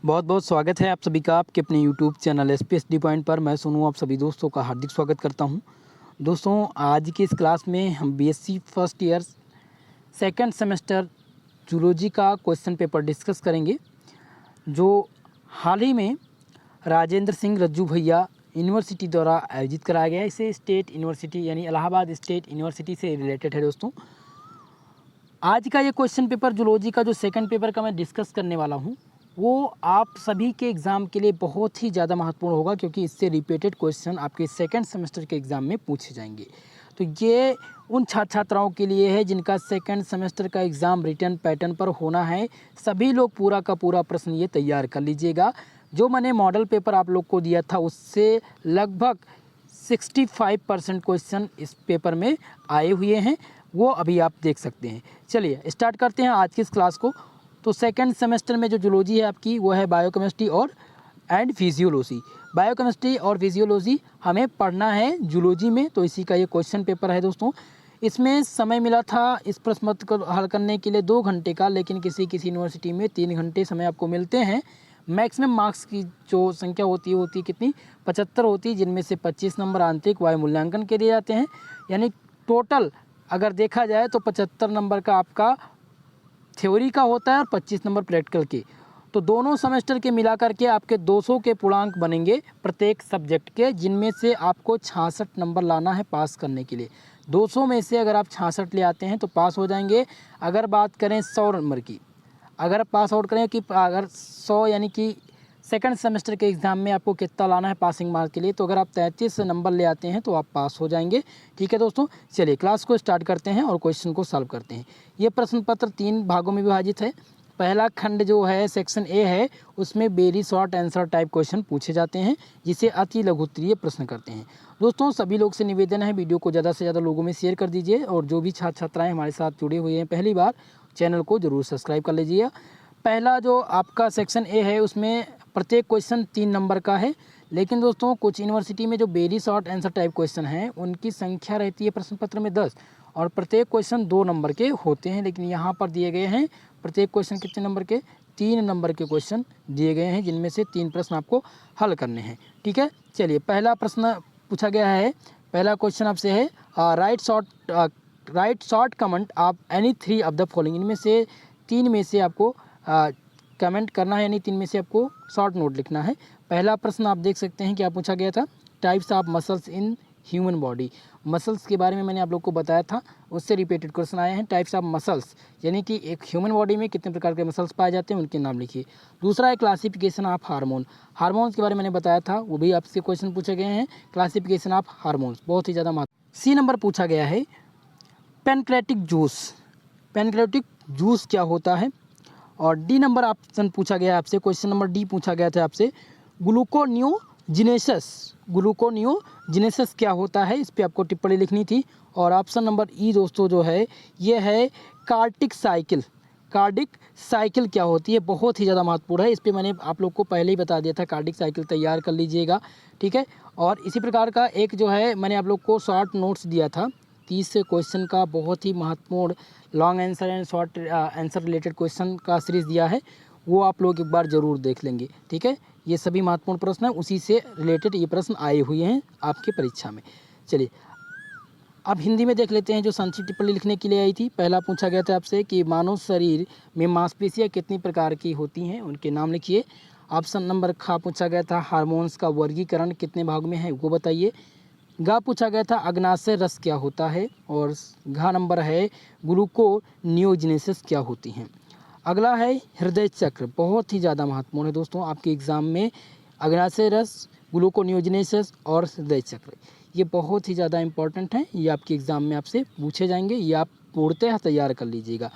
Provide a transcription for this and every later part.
बहुत बहुत स्वागत है आप सभी का आपके अपने यूट्यूब चैनल एसपीएसडी पॉइंट पर। मैं सोनू आप सभी दोस्तों का हार्दिक स्वागत करता हूं। दोस्तों आज की इस क्लास में हम BSc first year second semester zoology का क्वेश्चन पेपर डिस्कस करेंगे, जो हाल ही में राजेंद्र सिंह रज्जू भैया यूनिवर्सिटी द्वारा आयोजित कराया गया है। इसे स्टेट यूनिवर्सिटी यानी इलाहाबाद स्टेट यूनिवर्सिटी से रिलेटेड है। दोस्तों आज का ये क्वेश्चन पेपर जूलॉजी का जो सेकंड पेपर का मैं डिस्कस करने वाला हूँ वो आप सभी के एग्ज़ाम के लिए बहुत ही ज़्यादा महत्वपूर्ण होगा, क्योंकि इससे रिपीटेड क्वेश्चन आपके सेकंड सेमेस्टर के एग्ज़ाम में पूछे जाएंगे। तो ये उन छात्र छात्राओं के लिए है जिनका सेकंड सेमेस्टर का एग्ज़ाम रिटर्न पैटर्न पर होना है। सभी लोग पूरा का पूरा प्रश्न ये तैयार कर लीजिएगा। जो मैंने मॉडल पेपर आप लोग को दिया था उससे लगभग 65% क्वेश्चन इस पेपर में आए हुए हैं, वो अभी आप देख सकते हैं। चलिए स्टार्ट करते हैं आज की इस क्लास को। तो सेकंड सेमेस्टर में जो जूलॉजी है आपकी वो है बायोकेमिस्ट्री और फिजियोलॉजी। बायोकेमिस्ट्री और फिजियोलॉजी हमें पढ़ना है जूलॉजी में, तो इसी का ये क्वेश्चन पेपर है। दोस्तों इसमें समय मिला था इस प्रश्न पत्र को हल करने के लिए 2 घंटे का, लेकिन किसी किसी यूनिवर्सिटी में 3 घंटे समय आपको मिलते हैं। मैक्सिमम मार्क्स की जो संख्या होती है कितनी 75 होती है, जिनमें से 25 नंबर आंतरिक वायु मूल्यांकन के दिए जाते हैं। यानी टोटल अगर देखा जाए तो 75 नंबर का आपका थ्योरी का होता है और 25 नंबर प्रैक्टिकल के। तो दोनों सेमेस्टर के मिलाकर के आपके 200 के पूर्णांक बनेंगे प्रत्येक सब्जेक्ट के, जिनमें से आपको 66 नंबर लाना है पास करने के लिए। 200 में से अगर आप 66 ले आते हैं तो पास हो जाएंगे। अगर बात करें 100 नंबर की, अगर पास आउट करें कि अगर 100 यानी कि सेकंड सेमेस्टर के एग्ज़ाम में आपको कितना लाना है पासिंग मार्क के लिए, तो अगर आप 33 नंबर ले आते हैं तो आप पास हो जाएंगे। ठीक है दोस्तों, चलिए क्लास को स्टार्ट करते हैं और क्वेश्चन को सॉल्व करते हैं। ये प्रश्न पत्र 3 भागों में विभाजित है। पहला खंड जो है सेक्शन ए है, उसमें very short answer type question पूछे जाते हैं, जिसे अति लघु उत्तरीय प्रश्न करते हैं। दोस्तों सभी लोग से निवेदन है, वीडियो को ज़्यादा से ज़्यादा लोगों में शेयर कर दीजिए, और जो भी छात्र छात्राएँ हमारे साथ जुड़े हुए हैं पहली बार, चैनल को ज़रूर सब्सक्राइब कर लीजिए। पहला जो आपका सेक्शन ए है उसमें प्रत्येक क्वेश्चन 3 नंबर का है, लेकिन दोस्तों कुछ यूनिवर्सिटी में जो very short answer type question हैं उनकी संख्या रहती है प्रश्न पत्र में 10, और प्रत्येक क्वेश्चन 2 नंबर के होते हैं। लेकिन यहाँ पर दिए गए हैं प्रत्येक क्वेश्चन कितने नंबर के, 3 नंबर के क्वेश्चन दिए गए हैं, जिनमें से 3 प्रश्न आपको हल करने हैं। ठीक है, चलिए पहला प्रश्न पूछा गया है। पहला क्वेश्चन आपसे है right short comment of any 3 of the following. इनमें से 3 में से आपको कमेंट करना है, यानी 3 में से आपको शॉर्ट नोट लिखना है। पहला प्रश्न आप देख सकते हैं क्या पूछा गया था, types of muscles in human body. Muscles के बारे में मैंने आप लोग को बताया था, उससे रिपीटेड क्वेश्चन आए हैं। टाइप्स ऑफ मसल्स यानी कि एक ह्यूमन बॉडी में कितने प्रकार के मसल्स पाए जाते हैं, उनके नाम लिखिए। दूसरा है क्लासिफिकेशन ऑफ हार्मोन। हार्मोन्स के बारे में मैंने बताया था, वो भी आपसे क्वेश्चन पूछे गए हैं। क्लासिफिकेशन ऑफ हार्मोन्स बहुत ही ज़्यादा महत्व। सी नंबर पूछा गया है पेनक्रेटिक जूस। पेनक्रेटिक जूस क्या होता है। और डी नंबर ऑप्शन पूछा गया है आपसे, क्वेश्चन नंबर डी पूछा गया था आपसे, ग्लूकोनियोजिनेसिस। ग्लूकोनियोजिनेसिस क्या होता है, इस पे आपको टिप्पणी लिखनी थी। और ऑप्शन नंबर ई दोस्तों जो है ये है कार्डिक साइकिल। कार्डिक साइकिल क्या होती है, बहुत ही ज़्यादा महत्वपूर्ण है। इस पे मैंने आप लोग को पहले ही बता दिया था, कार्डिक साइकिल तैयार कर लीजिएगा। ठीक है, और इसी प्रकार का एक जो है मैंने आप लोग को शॉर्ट नोट्स दिया था 30 क्वेश्चन का, बहुत ही महत्वपूर्ण long answer and short answer related question का सीरीज़ दिया है, वो आप लोग एक बार ज़रूर देख लेंगे। ठीक है, ये सभी महत्वपूर्ण प्रश्न हैं, उसी से रिलेटेड ये प्रश्न आए हुए हैं आपकी परीक्षा में। चलिए अब हिंदी में देख लेते हैं जो संक्षिप्त टिप्पणी लिखने के लिए आई थी। पहला पूछा गया था आपसे कि मानव शरीर में मांसपेशियाँ कितनी प्रकार की होती हैं, उनके नाम लिखिए। ऑप्शन नंबर खा पूछा गया था हार्मोन्स का वर्गीकरण कितने भाग में है, वो बताइए। गा पूछा गया था अग्नाशय रस क्या होता है, और घा नंबर है ग्लूकोनियोजिनेसिस क्या होती हैं। अगला है हृदय चक्र, बहुत ही ज़्यादा महत्वपूर्ण है दोस्तों आपके एग्ज़ाम में। अग्नाशय रस, ग्लूकोनियोजिनेसिस और हृदय चक्र, ये बहुत ही ज़्यादा इंपॉर्टेंट हैं, ये आपके एग्ज़ाम में आपसे पूछे जाएंगे, ये आप पूर्णतः तैयार कर लीजिएगा।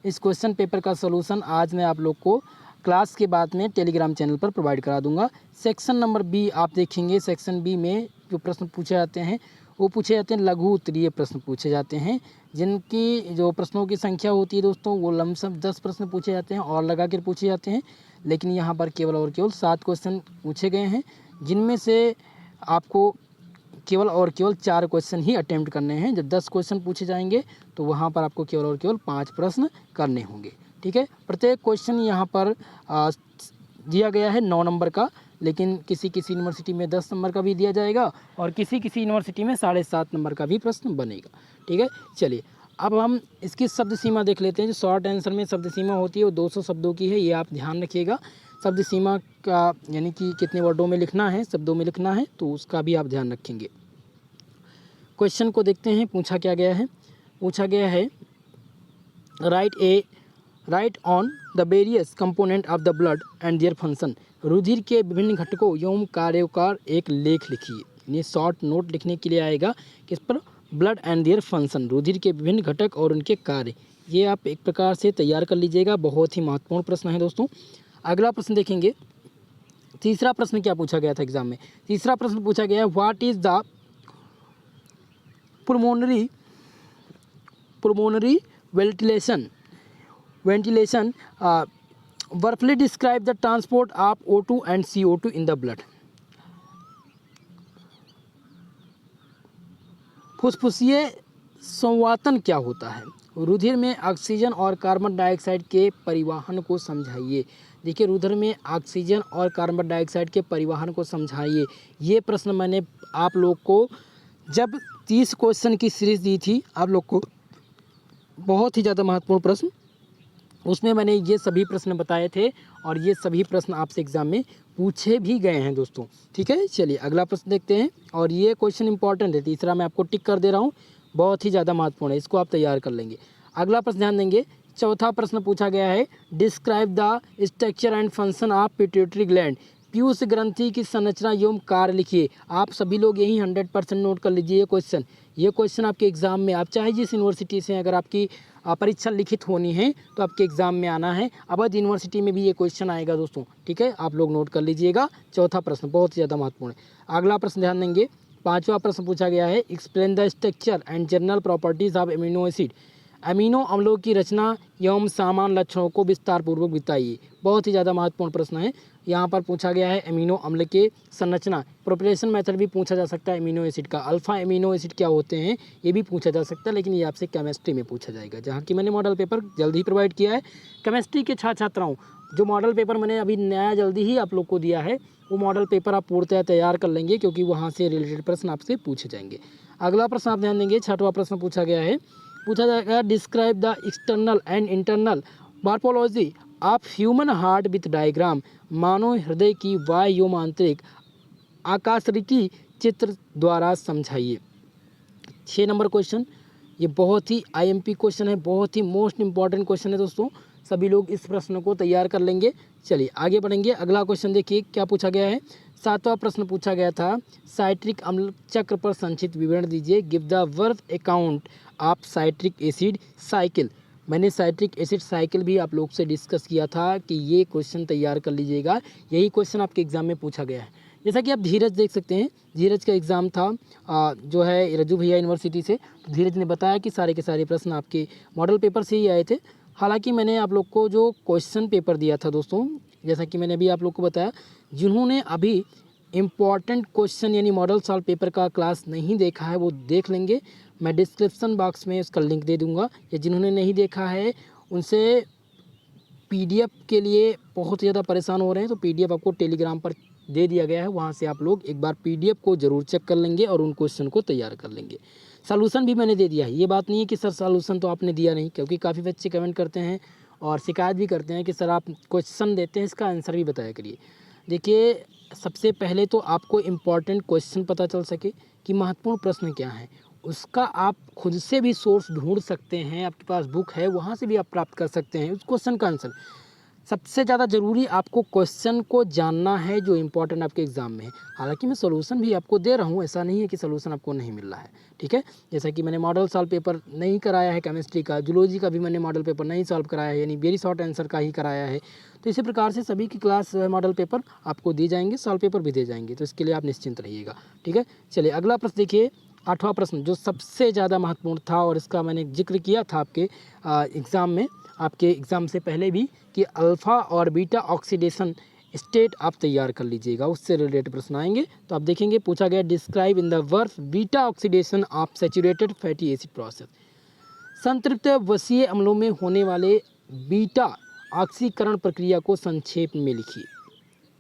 इस क्वेश्चन पेपर का सलूशन आज मैं आप लोग को क्लास के बाद में टेलीग्राम चैनल पर प्रोवाइड करा दूंगा। सेक्शन नंबर बी आप देखेंगे, सेक्शन बी में जो प्रश्न पूछे जाते हैं वो पूछे जाते हैं लघु उत्तरीय प्रश्न पूछे जाते हैं, जिनकी जो प्रश्नों की संख्या होती है दोस्तों वो लमसम 10 प्रश्न पूछे जाते हैं और लगा कर पूछे जाते हैं। लेकिन यहाँ पर केवल और केवल 7 क्वेश्चन पूछे गए हैं, जिनमें से आपको केवल और केवल 4 क्वेश्चन ही अटेम्प्ट करने हैं। जब 10 क्वेश्चन पूछे जाएंगे तो वहाँ पर आपको केवल और केवल 5 प्रश्न करने होंगे। ठीक है, प्रत्येक क्वेश्चन यहाँ पर दिया गया है 9 नंबर का, लेकिन किसी किसी यूनिवर्सिटी में 10 नंबर का भी दिया जाएगा और किसी किसी यूनिवर्सिटी में 7.5 नंबर का भी प्रश्न बनेगा। ठीक है, चलिए अब हम इसकी शब्द सीमा देख लेते हैं। जो शॉर्ट आंसर में शब्द सीमा होती है वो 200 शब्दों की है, ये आप ध्यान रखिएगा। शब्द सीमा का यानी कि कितने वर्डों में लिखना है, शब्दों में लिखना है, तो उसका भी आप ध्यान रखेंगे। क्वेश्चन को देखते हैं, पूछा क्या गया है। पूछा गया है write on the various component of the blood and their function. रुधिर के विभिन्न घटकों एवं कार्यों का एक लेख लिखिए। ये शॉर्ट नोट लिखने के लिए आएगा किस पर, ब्लड एंड देयर फंक्शन, रुधिर के विभिन्न घटक और उनके कार्य। ये आप एक प्रकार से तैयार कर लीजिएगा, बहुत ही महत्वपूर्ण प्रश्न है दोस्तों। अगला प्रश्न देखेंगे, तीसरा प्रश्न क्या पूछा गया था एग्जाम में। तीसरा प्रश्न पूछा गया, what is the pulmonary ventilation briefly describe the transport of O2 and CO2 in the blood। फुसफुसीय संवातन क्या होता है। रुधिर में ऑक्सीजन और कार्बन डाइऑक्साइड के परिवहन को समझाइए। देखिए, रुधिर में ऑक्सीजन और कार्बन डाइऑक्साइड के परिवहन को समझाइए। ये प्रश्न मैंने आप लोग को जब 30 क्वेश्चन की सीरीज दी थी, आप लोग को बहुत ही ज़्यादा महत्वपूर्ण प्रश्न, उसमें मैंने ये सभी प्रश्न बताए थे और ये सभी प्रश्न आपसे एग्जाम में पूछे भी गए हैं दोस्तों। ठीक है, चलिए अगला प्रश्न देखते हैं। और ये क्वेश्चन इंपॉर्टेंट है, तीसरा मैं आपको टिक कर दे रहा हूँ, बहुत ही ज़्यादा महत्वपूर्ण है, इसको आप तैयार कर लेंगे। अगला प्रश्न ध्यान देंगे, चौथा प्रश्न पूछा गया है, describe the structure and function of pituitary gland. Piyush ग्रंथि की संरचना एवं कार्य लिखिए। आप सभी लोग यही 100% नोट कर लीजिए ये क्वेश्चन आपके एग्ज़ाम में, आप चाहे जिस यूनिवर्सिटी से अगर आपकी परीक्षा लिखित होनी है तो आपके एग्ज़ाम में आना है। अवध यूनिवर्सिटी में भी ये क्वेश्चन आएगा दोस्तों। ठीक है, आप लोग नोट कर लीजिएगा, चौथा प्रश्न बहुत ही ज़्यादा महत्वपूर्ण है। अगला प्रश्न ध्यान देंगे, पाँचवा प्रश्न पूछा गया है, explain the structure and general properties of amino acid. अमीनो अम्लों की रचना एवं सामान्य लक्षणों को विस्तार पूर्वक बताइए। बहुत ही ज़्यादा महत्वपूर्ण प्रश्न है। यहाँ पर पूछा गया है अमीनो अम्ल के संरचना, प्रिपरेशन मेथड भी पूछा जा सकता है अमीनो एसिड का, अल्फा अमीनो एसिड क्या होते हैं ये भी पूछा जा सकता है, लेकिन ये आपसे केमिस्ट्री में पूछा जाएगा, जहाँ की मैंने मॉडल पेपर जल्दी ही प्रोवाइड किया है। केमिस्ट्री के छात्राओं, जो मॉडल पेपर मैंने अभी नया जल्दी ही आप लोग को दिया है, वो मॉडल पेपर आप पूर्णतः तैयार कर लेंगे, क्योंकि वहाँ से रिलेटेड प्रश्न आपसे पूछे जाएंगे। अगला प्रश्न आप ध्यान देंगे, छठवां प्रश्न पूछा गया है, पूछा जाएगा describe the external and internal morphology of human heart with diagram. मानव हृदय की बाह्य एवं आंतरिक आकाशरीति चित्र द्वारा समझाइए। 6 नंबर क्वेश्चन, ये बहुत ही आईएमपी क्वेश्चन है, बहुत ही मोस्ट इंपॉर्टेंट क्वेश्चन है दोस्तों, सभी लोग इस प्रश्न को तैयार कर लेंगे। चलिए आगे बढ़ेंगे। अगला क्वेश्चन देखिए क्या पूछा गया है। 7वां प्रश्न पूछा गया था, साइट्रिक अम्ल चक्र पर संक्षिप्त विवरण दीजिए। Give the worth account of citric acid cycle. मैंने साइट्रिक एसिड साइकिल भी आप लोग से डिस्कस किया था कि ये क्वेश्चन तैयार कर लीजिएगा, यही क्वेश्चन आपके एग्जाम में पूछा गया है। जैसा कि आप धीरज देख सकते हैं, धीरज का एग्ज़ाम था जो है रज्जू भैया यूनिवर्सिटी से। धीरज ने बताया कि सारे के सारे प्रश्न आपके मॉडल पेपर से ही आए थे। हालांकि मैंने आप लोग को जो क्वेश्चन पेपर दिया था दोस्तों, जैसा कि मैंने अभी आप लोग को बताया, जिन्होंने अभी इम्पॉर्टेंट क्वेश्चन यानी मॉडल सॉल्व पेपर का क्लास नहीं देखा है वो देख लेंगे, मैं डिस्क्रिप्शन बॉक्स में उसका लिंक दे दूंगा। या जिन्होंने नहीं देखा है उनसे पीडीएफ के लिए बहुत ज़्यादा परेशान हो रहे हैं तो पीडीएफ आपको टेलीग्राम पर दे दिया गया है, वहाँ से आप लोग एक बार पीडीएफ को ज़रूर चेक कर लेंगे और उन क्वेश्चन को तैयार कर लेंगे। सॉल्यूशन भी मैंने दे दिया है, ये बात नहीं है कि सर सॉल्यूशन तो आपने दिया नहीं, क्योंकि काफ़ी बच्चे कमेंट करते हैं और शिकायत भी करते हैं कि सर आप क्वेश्चन देते हैं इसका आंसर भी बताया करिए। देखिए, सबसे पहले तो आपको इम्पॉर्टेंट क्वेश्चन पता चल सके कि महत्वपूर्ण प्रश्न क्या है, उसका आप खुद से भी सोर्स ढूंढ सकते हैं, आपके पास बुक है वहाँ से भी आप प्राप्त कर सकते हैं उस क्वेश्चन का आंसर। सबसे ज़्यादा ज़रूरी आपको क्वेश्चन को जानना है जो इम्पोर्टेंट आपके एग्जाम में है। हालांकि मैं सॉल्यूशन भी आपको दे रहा हूँ, ऐसा नहीं है कि सॉल्यूशन आपको नहीं मिल रहा है, ठीक है। जैसा कि मैंने मॉडल सॉल्व पेपर नहीं कराया है केमिस्ट्री का, जूलॉजी का भी मैंने मॉडल पेपर नहीं सॉल्व कराया है, यानी वेरी शॉर्ट आंसर का ही कराया है। तो इसी प्रकार से सभी की क्लास मॉडल पेपर आपको दी जाएंगे, सॉल्व पेपर भी दे जाएंगे, तो इसके लिए आप निश्चिंत रहिएगा, ठीक है। चलिए अगला प्रश्न देखिए, 8वां प्रश्न जो सबसे ज़्यादा महत्वपूर्ण था और इसका मैंने जिक्र किया था आपके एग्ज़ाम में, आपके एग्ज़ाम से पहले भी, कि अल्फ़ा और बीटा ऑक्सीडेशन स्टेट आप तैयार कर लीजिएगा, उससे रिलेटेड प्रश्न आएंगे। तो आप देखेंगे पूछा गया describe in the words beta oxidation of saturated fatty acid process. संतृप्त वसीय अम्लों में होने वाले बीटा ऑक्सीकरण प्रक्रिया को संक्षेप में लिखिए।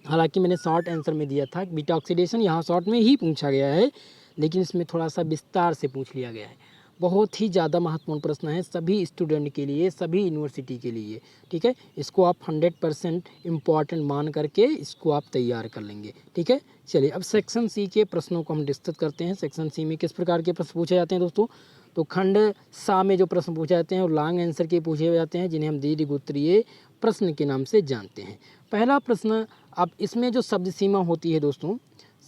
हालांकि मैंने शॉर्ट आंसर में दिया था बीटा ऑक्सीडेशन, यहाँ शॉर्ट में ही पूछा गया है, लेकिन इसमें थोड़ा सा विस्तार से पूछ लिया गया है। बहुत ही ज़्यादा महत्वपूर्ण प्रश्न है सभी स्टूडेंट के लिए, सभी यूनिवर्सिटी के लिए, ठीक है। इसको आप 100% इम्पॉर्टेंट मान करके इसको आप तैयार कर लेंगे, ठीक है। चलिए अब सेक्शन सी के प्रश्नों को हम डिस्कस करते हैं। सेक्शन सी में किस प्रकार के प्रश्न पूछे जाते हैं दोस्तों? तो खंड सा में जो प्रश्न पूछे जाते हैं वो लॉन्ग आंसर के पूछे जाते हैं, जिन्हें हम दीर्घ-उत्तरीय प्रश्न के नाम से जानते हैं। पहला प्रश्न, अब इसमें जो शब्द सीमा होती है दोस्तों,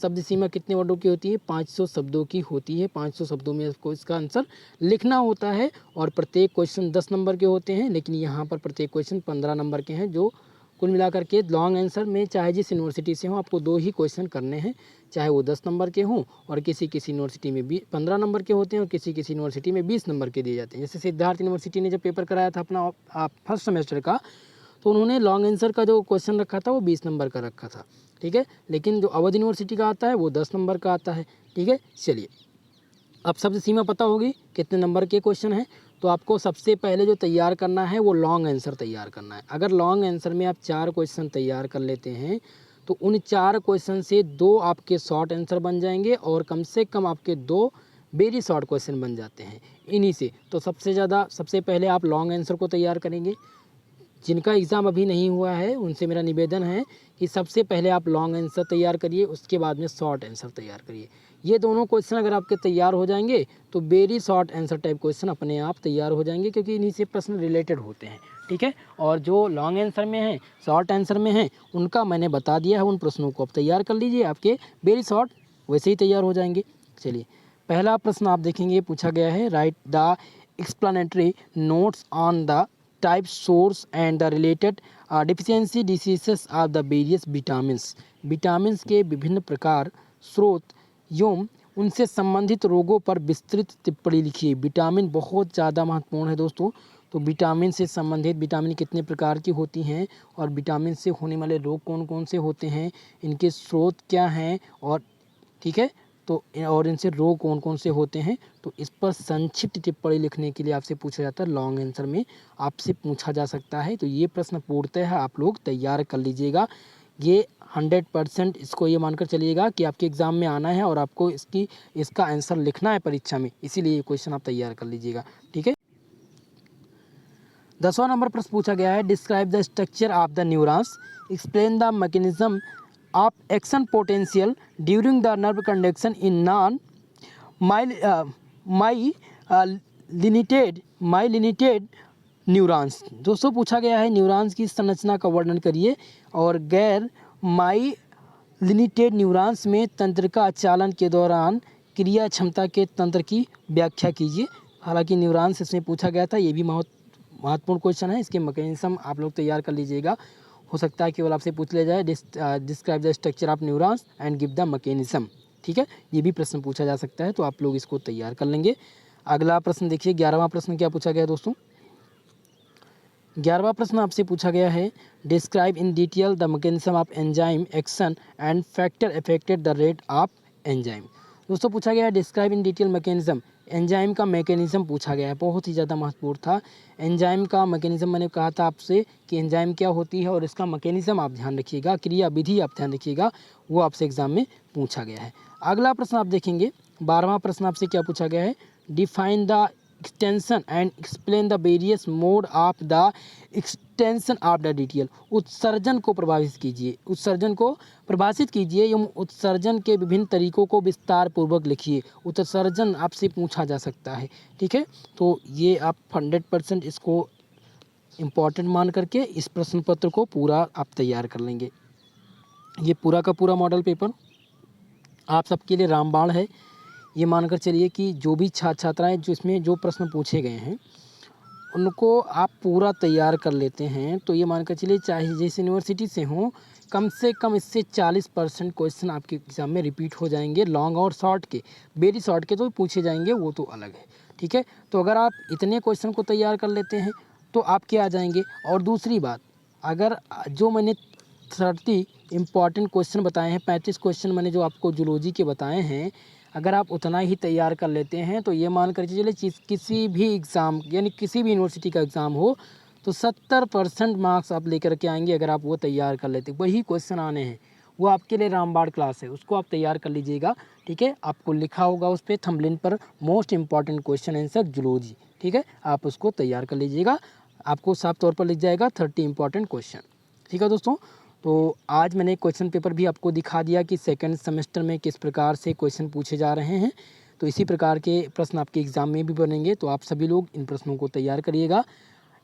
शब्द सीमा कितने वर्डों की होती है? 500 शब्दों की होती है। 500 शब्दों में आपको इसका आंसर लिखना होता है और प्रत्येक क्वेश्चन 10 नंबर के होते हैं, लेकिन यहाँ पर प्रत्येक क्वेश्चन 15 नंबर के हैं। जो कुल मिलाकर के लॉन्ग आंसर में चाहे जिस यूनिवर्सिटी से हो आपको 2 ही क्वेश्चन करने हैं, चाहे वो 10 नंबर के हों, और किसी किसी यूनिवर्सिटी में 15 नंबर के होते हैं और किसी किसी यूनिवर्सिटी में 20 नंबर के दिए जाते हैं। जैसे सिद्धार्थ यूनिवर्सिटी ने जब पेपर कराया था अपना फर्स्ट सेमेस्टर का, तो उन्होंने लॉन्ग आंसर का जो क्वेश्चन रखा था वो 20 नंबर का रखा था, ठीक है। लेकिन जो अवध यूनिवर्सिटी का आता है वो 10 नंबर का आता है, ठीक है। चलिए अब शब्द सीमा पता होगी कितने नंबर के क्वेश्चन हैं, तो आपको सबसे पहले जो तैयार करना है वो लॉन्ग आंसर तैयार करना है। अगर लॉन्ग आंसर में आप 4 क्वेश्चन तैयार कर लेते हैं तो उन 4 क्वेश्चन से 2 आपके शॉर्ट आंसर बन जाएंगे और कम से कम आपके 2 वेरी शॉर्ट क्वेश्चन बन जाते हैं इन्हीं से। तो सबसे पहले आप लॉन्ग आंसर को तैयार करेंगे। जिनका एग्ज़ाम अभी नहीं हुआ है उनसे मेरा निवेदन है कि सबसे पहले आप लॉन्ग आंसर तैयार करिए, उसके बाद में शॉर्ट आंसर तैयार करिए। ये दोनों क्वेश्चन अगर आपके तैयार हो जाएंगे तो very short answer type question अपने आप तैयार हो जाएंगे, क्योंकि इन्हीं से प्रश्न रिलेटेड होते हैं, ठीक है। और जो लॉन्ग आंसर में हैं, शॉर्ट आंसर में हैं, उनका मैंने बता दिया है, उन प्रश्नों को आप तैयार कर लीजिए, आपके वेरी शॉर्ट वैसे ही तैयार हो जाएंगे। चलिए पहला प्रश्न आप देखेंगे पूछा गया है, right the explanatory notes on the type source and the related deficiency diseases of the various vitamins. Vitamins के विभिन्न प्रकार, स्रोत एवं उनसे संबंधित रोगों पर विस्तृत टिप्पणी लिखिए। विटामिन बहुत ज़्यादा महत्वपूर्ण है दोस्तों। तो विटामिन से संबंधित, विटामिन कितने प्रकार की होती हैं और विटामिन से होने वाले रोग कौन कौन से होते हैं, इनके स्रोत क्या हैं, और ठीक है, तो और इनसे रोग कौन कौन से होते हैं, तो इस पर संक्षिप्त टिप्पणी लिखने के लिए आपसे पूछा जाता है। लॉन्ग आंसर में आपसे पूछा जा सकता है। तो ये प्रश्न पूर्णतः आप लोग तैयार कर लीजिएगा। ये 100% इसको ये मानकर चलिएगा कि आपके एग्ज़ाम में आना है और आपको इसका आंसर लिखना है परीक्षा में, इसीलिए ये क्वेश्चन आप तैयार कर लीजिएगा, ठीक है। 10वां नंबर प्रश्न पूछा गया है, describe the structure of the neurons, explain the mechanism of action potential during the nerve conduction in non myelinated neurons. दोस्तों पूछा गया है न्यूरॉन्स की संरचना का वर्णन करिए और गैर माइलिनेटेड न्यूरॉन्स में तंत्रिका चालन के दौरान क्रिया क्षमता के तंत्र की व्याख्या कीजिए। हालांकि न्यूरॉन्स इसमें पूछा गया था, ये भी महत्वपूर्ण क्वेश्चन है। इसके मैकेनिज्म आप लोग तैयार कर लीजिएगा, हो सकता है केवल आपसे पूछ लिया जाए describe the structure of neurons and give the mechanism, ठीक है। ये भी प्रश्न पूछा जा सकता है, तो आप लोग इसको तैयार कर लेंगे। अगला प्रश्न देखिए, 11वां प्रश्न क्या पूछा गया है दोस्तों? 11वां प्रश्न आपसे पूछा गया है, describe in detail the mechanism of enzyme action and factor affected the rate of enzyme. दोस्तों पूछा गया है describe in detail mechanism, enzyme का मैकेनिज्म पूछा गया है, बहुत ही ज़्यादा महत्वपूर्ण था। एंजाइम का मैकेनिज्म मैंने कहा था आपसे कि एंजाइम क्या होती है और इसका मैकेनिज्म आप ध्यान रखिएगा, क्रिया विधि आप ध्यान रखिएगा, वो आपसे एग्जाम में पूछा गया है। अगला प्रश्न आप देखेंगे, 12वां प्रश्न आपसे क्या पूछा गया है, define the extension and explain the various mode of the extension of the detail. उत्सर्जन को परिभाषित कीजिए एवं उत्सर्जन के विभिन्न तरीकों को विस्तार पूर्वक लिखिए। उत्सर्जन आपसे पूछा जा सकता है, ठीक है। तो ये आप 100% इसको इम्पॉर्टेंट मान करके इस प्रश्न पत्र को पूरा आप तैयार कर लेंगे। ये पूरा का पूरा मॉडल पेपर आप सबके लिए रामबाण है। ये मानकर चलिए कि जो भी छात्र छात्राएँ जो इसमें जो प्रश्न पूछे गए हैं उनको आप पूरा तैयार कर लेते हैं, तो ये मानकर चलिए चाहे जिस यूनिवर्सिटी से हों, कम से कम इससे 40% क्वेश्चन आपके एग्ज़ाम में रिपीट हो जाएंगे। लॉन्ग और शॉर्ट के, वेरी शॉर्ट के तो पूछे जाएंगे, वो तो अलग है, ठीक है। तो अगर आप इतने क्वेश्चन को तैयार कर लेते हैं तो आपके आ जाएंगे। और दूसरी बात, अगर जो मैंने 30 इम्पॉर्टेंट क्वेश्चन बताए हैं, 35 क्वेश्चन मैंने जो आपको जूलॉजी के बताए हैं, अगर आप उतना ही तैयार कर लेते हैं तो ये मान कर चलिए किसी भी एग्ज़ाम यानी किसी भी यूनिवर्सिटी का एग्ज़ाम हो तो 70% मार्क्स आप लेकर के आएंगे अगर आप वो तैयार कर लेते। वही क्वेश्चन आने हैं, वो आपके लिए रामबाण क्लास है, उसको आप तैयार कर लीजिएगा। ठीक है, आपको लिखा होगा उस पर थंबनेल पर most important question answer zoology. ठीक है, आप उसको तैयार कर लीजिएगा, आपको साफ तौर पर लिख जाएगा 30 इंपॉर्टेंट क्वेश्चन। ठीक है दोस्तों, तो आज मैंने क्वेश्चन पेपर भी आपको दिखा दिया कि सेकंड सेमेस्टर में किस प्रकार से क्वेश्चन पूछे जा रहे हैं। तो इसी प्रकार के प्रश्न आपके एग्ज़ाम में भी बनेंगे, तो आप सभी लोग इन प्रश्नों को तैयार करिएगा।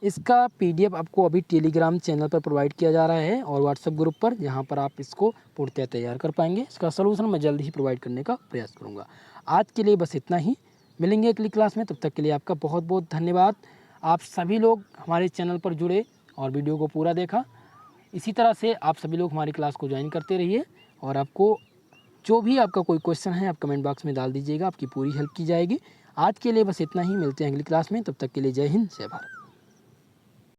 इसका पीडीएफ आपको अभी टेलीग्राम चैनल पर प्रोवाइड किया जा रहा है और व्हाट्सएप ग्रुप पर, जहां पर आप इसको पूर्णतः तैयार कर पाएंगे। इसका सलूशन मैं जल्द ही प्रोवाइड करने का प्रयास करूंगा। आज के लिए बस इतना ही, मिलेंगे अगली क्लास में, तब तक के लिए आपका बहुत बहुत धन्यवाद। आप सभी लोग हमारे चैनल पर जुड़े और वीडियो को पूरा देखा। इसी तरह से आप सभी लोग हमारी क्लास को ज्वाइन करते रहिए और आपको जो भी आपका कोई क्वेश्चन है आप कमेंट बॉक्स में डाल दीजिएगा, आपकी पूरी हेल्प की जाएगी। आज के लिए बस इतना ही, मिलते हैं अगली क्लास में, तब तक के लिए जय हिंद जय भारत।